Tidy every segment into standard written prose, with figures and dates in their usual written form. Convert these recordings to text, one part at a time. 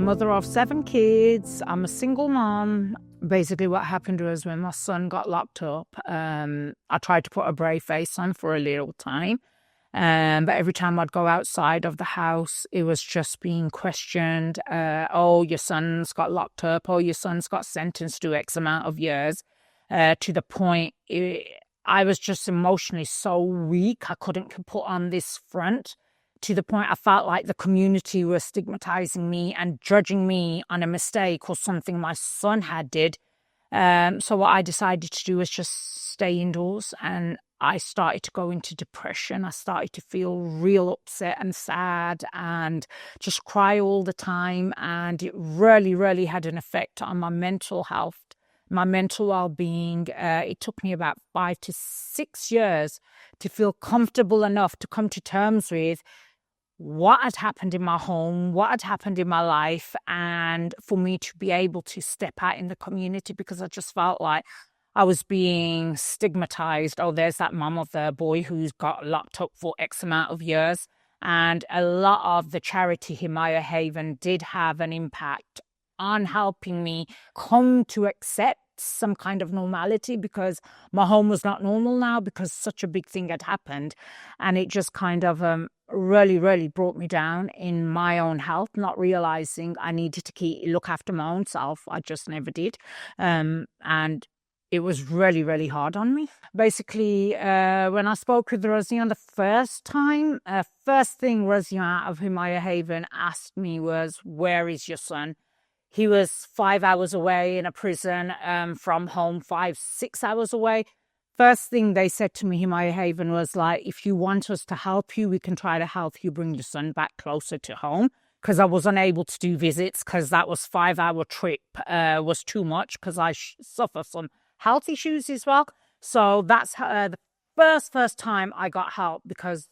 mother of 7 kids. I'm a single mom. Basically, what happened was when my son got locked up, I tried to put a brave face on for a little time. But every time I'd go outside of the house, it was just being questioned. Oh, your son's got locked up. Oh, your son's got sentenced to X amount of years. To the point, I was just emotionally so weak. I couldn't put on this front. To the point I felt like the community was stigmatizing me and judging me on a mistake or something my son had did. So what I decided to do was just stay indoors, and I started to go into depression. I started to feel real upset and sad and just cry all the time. And it really, really had an effect on my mental health, my mental well-being. It took me about 5 to 6 years to feel comfortable enough to come to terms with what had happened in my home, what had happened in my life, and for me to be able to step out in the community, because I just felt like I was being stigmatized. Oh, there's that mum of the boy who's got locked up for X amount of years. And a lot of the charity Himaya Haven did have an impact on helping me come to accept some kind of normality, because my home was not normal now because such a big thing had happened. And it just kind of really, really brought me down in my own health, not realizing I needed to look after my own self. I just never did. And it was really, really hard on me. Basically, when I spoke with Rosian the first time, first thing Rosian of Himaya Haven asked me was, where is your son? He was 5 hours away in a prison from home, 5-6 hours away. First thing they said to me, Himaya Haven, was like, if you want us to help you, we can try to help you bring your son back closer to home. Because I was unable to do visits, because that was 5-hour trip was too much, because I suffer from health issues as well. So that's the first time I got help, because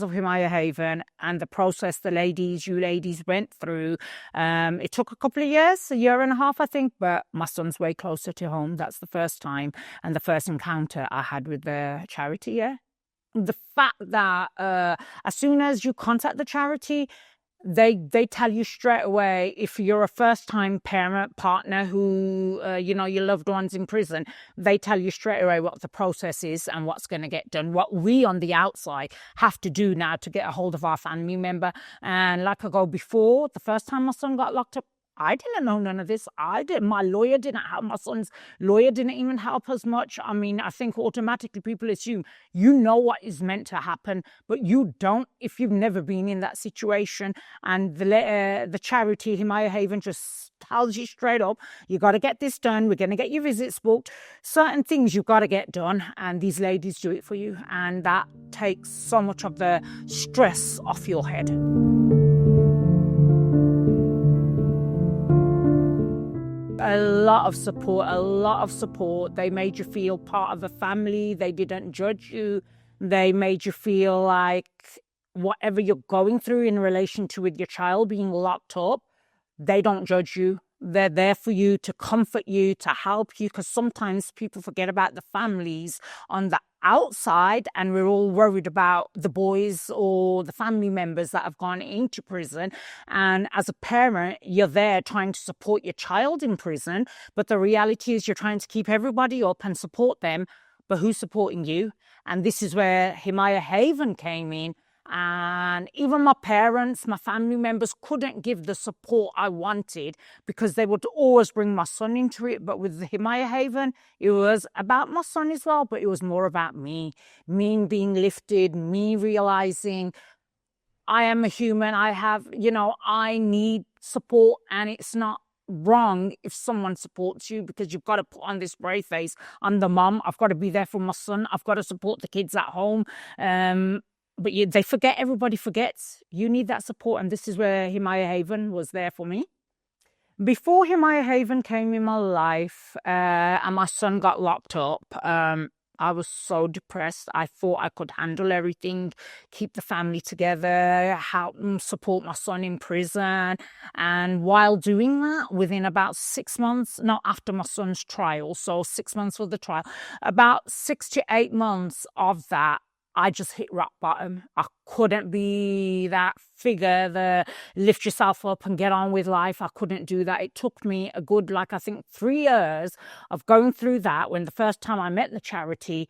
of Himaya Haven and the process you ladies went through. It took a couple of years, a year and a half, I think, but my son's way closer to home. That's the first time and the first encounter I had with the charity, yeah. The fact that as soon as you contact the charity, they tell you straight away, if you're a first-time parent, partner who, your loved one's in prison, they tell you straight away what the process is and what's going to get done. What we on the outside have to do now to get a hold of our family member. And like I go before, the first time my son got locked up, I didn't know none of this. My lawyer didn't help. My son's lawyer didn't even help as much. I mean, I think automatically people assume you know what is meant to happen, but you don't if you've never been in that situation. And the charity Himaya Haven just tells you straight up, you got to get this done. We're going to get your visits booked. Certain things you've got to get done, and these ladies do it for you. And that takes so much of the stress off your head. A lot of support. They made you feel part of a family. They didn't judge you. They made you feel like whatever you're going through in relation to with your child being locked up, they don't judge you. They're there for you, to comfort you, to help you, because sometimes people forget about the families on the outside, and we're all worried about the boys or the family members that have gone into prison. And as a parent, you're there trying to support your child in prison, but the reality is you're trying to keep everybody up and support them, but who's supporting you? And this is where Himaya Haven came in. And even my parents, my family members couldn't give the support I wanted, because they would always bring my son into it. But with the Himaya Haven, it was about my son as well, but it was more about me being lifted, me realizing I am a human. I need support, and it's not wrong if someone supports you, because you've got to put on this brave face. I'm the mum. I've got to be there for my son. I've got to support the kids at home. But they forget, everybody forgets. You need that support, and this is where Himaya Haven was there for me. Before Himaya Haven came in my life and my son got locked up, I was so depressed. I thought I could handle everything, keep the family together, help support my son in prison. And while doing that, within about 6 months, not after my son's trial, so 6 months for the trial, about 6 to 8 months of that, I just hit rock bottom. I couldn't be that figure, the lift yourself up and get on with life. I couldn't do that. It took me a good, I think 3 years of going through that, when the first time I met the charity,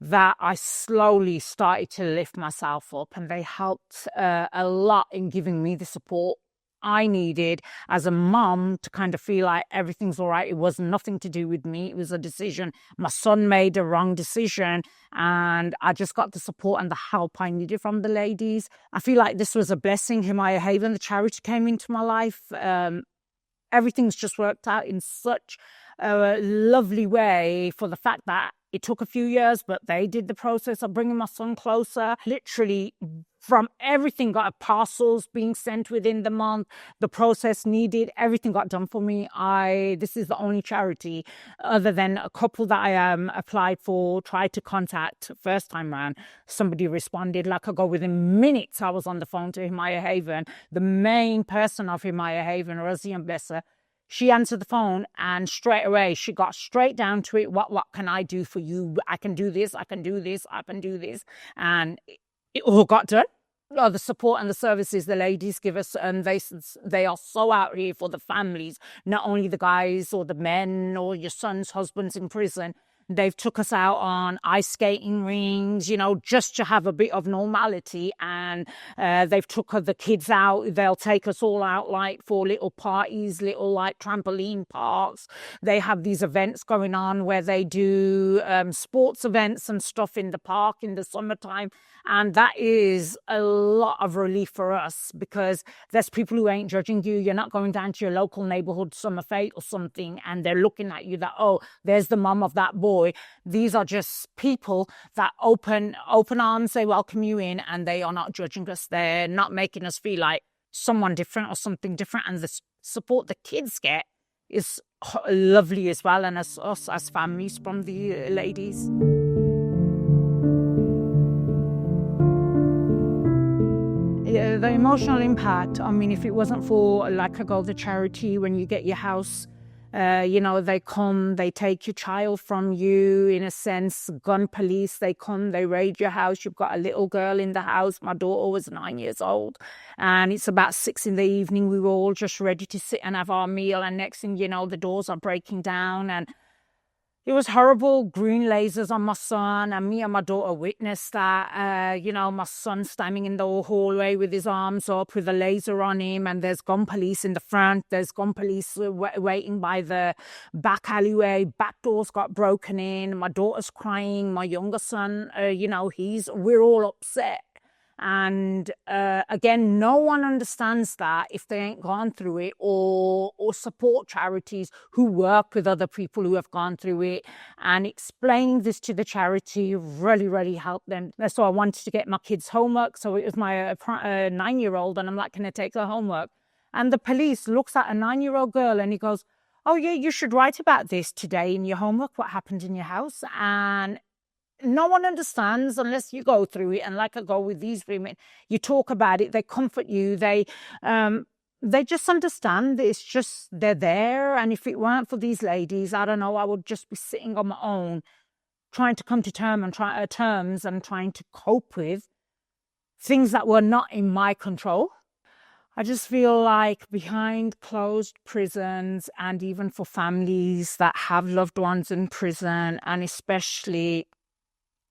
that I slowly started to lift myself up, and they helped a lot in giving me the support I needed as a mom to kind of feel like everything's all right. It was nothing to do with me. It was a decision. My son made a wrong decision, and I just got the support and the help I needed from the ladies. I feel like this was a blessing. Himaya Haven, the charity, came into my life. Everything's just worked out in such a lovely way, for the fact that it took a few years, but they did the process of bringing my son closer. Literally, from everything, got parcels being sent within the month, the process needed, everything got done for me. This is the only charity, other than a couple that I applied for, tried to contact first time around. Somebody responded like I go within minutes. I was on the phone to Himaya Haven, the main person of Himaya Haven, Rosie and Blesser. She answered the phone, and straight away she got straight down to it. What can I do for you? I can do this, I can do this, I can do this. And it all got done. The support and the services the ladies give us, and they are so out here for the families, not only the guys or the men or your son's husbands in prison. They've took us out on ice skating rings, just to have a bit of normality. And they've took the kids out. They'll take us all out for little parties, little trampoline parks. They have these events going on where they do sports events and stuff in the park in the summertime. And that is a lot of relief for us, because there's people who ain't judging you. You're not going down to your local neighborhood summer fete or something, and they're looking at you that, oh, there's the mum of that boy. These are just people that open arms, they welcome you in, and they are not judging us. They're not making us feel like someone different or something different. And the support the kids get is lovely as well, and us as families from the ladies. The emotional impact, if it wasn't for the charity, when you get your house, they come, they take your child from you, in a sense. Gun police, they come, they raid your house. You've got a little girl in the house. My daughter was 9 years old, and it's about 6 p.m. We were all just ready to sit and have our meal, and next thing you know, the doors are breaking down, and it was horrible. Green lasers on my son, and me and my daughter witnessed that. My son standing in the hallway with his arms up with a laser on him, and there's gun police in the front. There's gun police waiting by the back alleyway. Back doors got broken in. My daughter's crying. My younger son, we're all upset. And again, no one understands that if they ain't gone through it, or support charities who work with other people who have gone through it. And explaining this to the charity really, really helped them. So I wanted to get my kids' homework. So it was my 9-year-old, and I'm like, can I take her homework? And the police looks at a 9-year-old girl, and he goes, oh yeah, you should write about this today in your homework, what happened in your house. And no one understands unless you go through it. And like I go with these women, you talk about it, they comfort you, they just understand. It's just, they're there. And if it weren't for these ladies, I don't know, I would just be sitting on my own, trying to come to terms and trying to cope with things that were not in my control. I just feel like behind closed prisons, and even for families that have loved ones in prison, and especially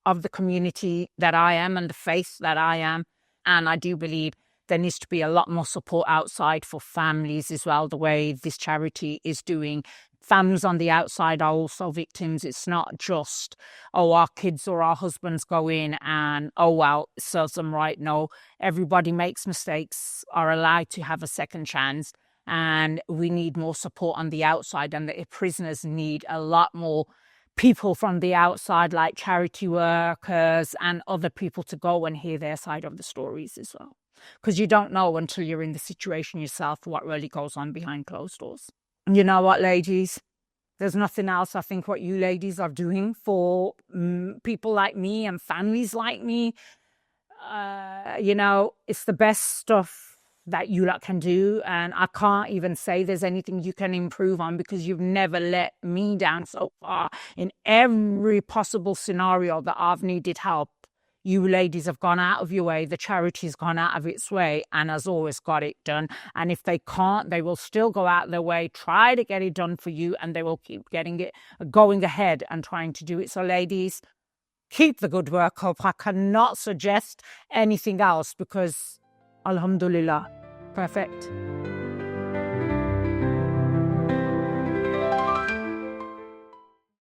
of the community that I am and the faith that I am. And I do believe there needs to be a lot more support outside for families as well, the way this charity is doing. Families on the outside are also victims. It's not just, oh, our kids or our husbands go in and, oh, well, it serves them right. No, everybody makes mistakes, are allowed to have a second chance. And we need more support on the outside, and the prisoners need a lot more people from the outside, like charity workers and other people, to go and hear their side of the stories as well. Because you don't know until you're in the situation yourself what really goes on behind closed doors. And you know what, ladies? There's nothing else I think what you ladies are doing for people like me and families like me. It's the best stuff that you lot can do, and I can't even say there's anything you can improve on, because you've never let me down so far. In every possible scenario that I've needed help, You ladies have gone out of your way, the charity's gone out of its way and has always got it done. And if they can't, they will still go out their way, try to get it done for you, and they will keep getting it, going ahead and trying to do it. So ladies, keep the good work up. I cannot suggest anything else because, alhamdulillah, perfect.